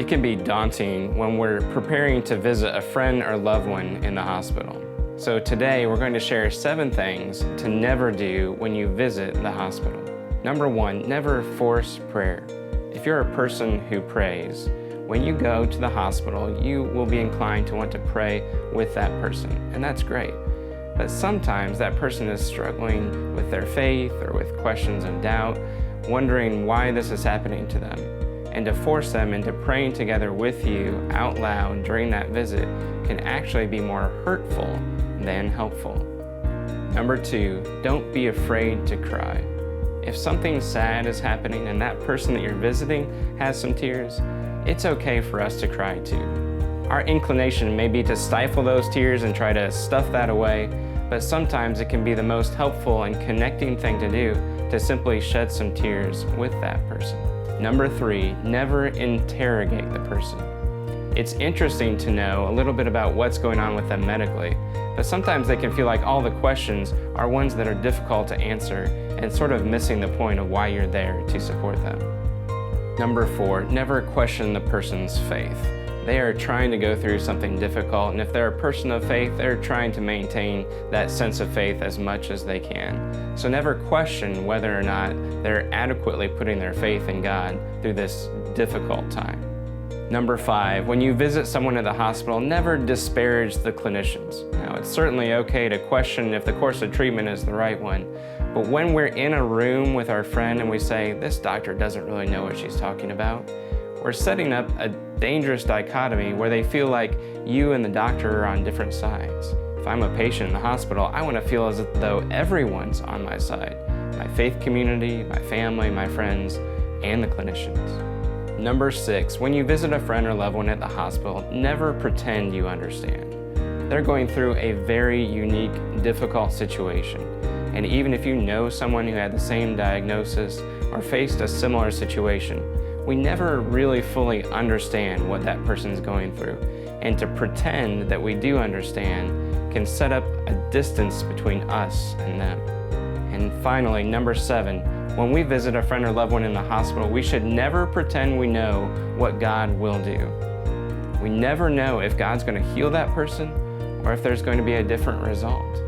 It can be daunting when we're preparing to visit a friend or loved one in the hospital. So today we're going to share 7 things to never do when you visit the hospital. Number 1, never force prayer. If you're a person who prays, when you go to the hospital, you will be inclined to want to pray with that person, and that's great. But sometimes that person is struggling with their faith or with questions and doubt, wondering why this is happening to them. And to force them into praying together with you out loud during that visit can actually be more hurtful than helpful. Number 2, don't be afraid to cry. If something sad is happening and that person that you're visiting has some tears, it's okay for us to cry too. Our inclination may be to stifle those tears and try to stuff that away, but sometimes it can be the most helpful and connecting thing to do to simply shed some tears with that person. Number 3, never interrogate the person. It's interesting to know a little bit about what's going on with them medically, but sometimes they can feel like all the questions are ones that are difficult to answer and sort of missing the point of why you're there to support them. Number 4, never question the person's faith. They are trying to go through something difficult, and if they're a person of faith, they're trying to maintain that sense of faith as much as they can. So never question whether or not they're adequately putting their faith in God through this difficult time. Number 5, when you visit someone at the hospital, never disparage the clinicians. Now, it's certainly okay to question if the course of treatment is the right one, but when we're in a room with our friend and we say, this doctor doesn't really know what she's talking about, we're setting up a dangerous dichotomy where they feel like you and the doctor are on different sides. If I'm a patient in the hospital, I want to feel as though everyone's on my side. My faith community, my family, my friends, and the clinicians. Number 6, when you visit a friend or loved one at the hospital, never pretend you understand. They're going through a very unique, difficult situation. And even if you know someone who had the same diagnosis or faced a similar situation, we never really fully understand what that person's going through. And to pretend that we do understand can set up a distance between us and them. And finally, number 7, when we visit a friend or loved one in the hospital, we should never pretend we know what God will do. We never know if God's going to heal that person or if there's going to be a different result.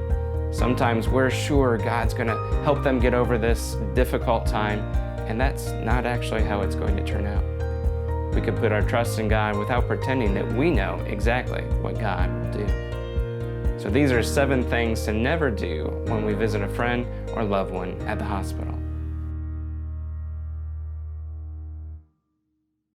Sometimes we're sure God's going to help them get over this difficult time, and that's not actually how it's going to turn out. We can put our trust in God without pretending that we know exactly what God will do. So these are 7 things to never do when we visit a friend or loved one at the hospital.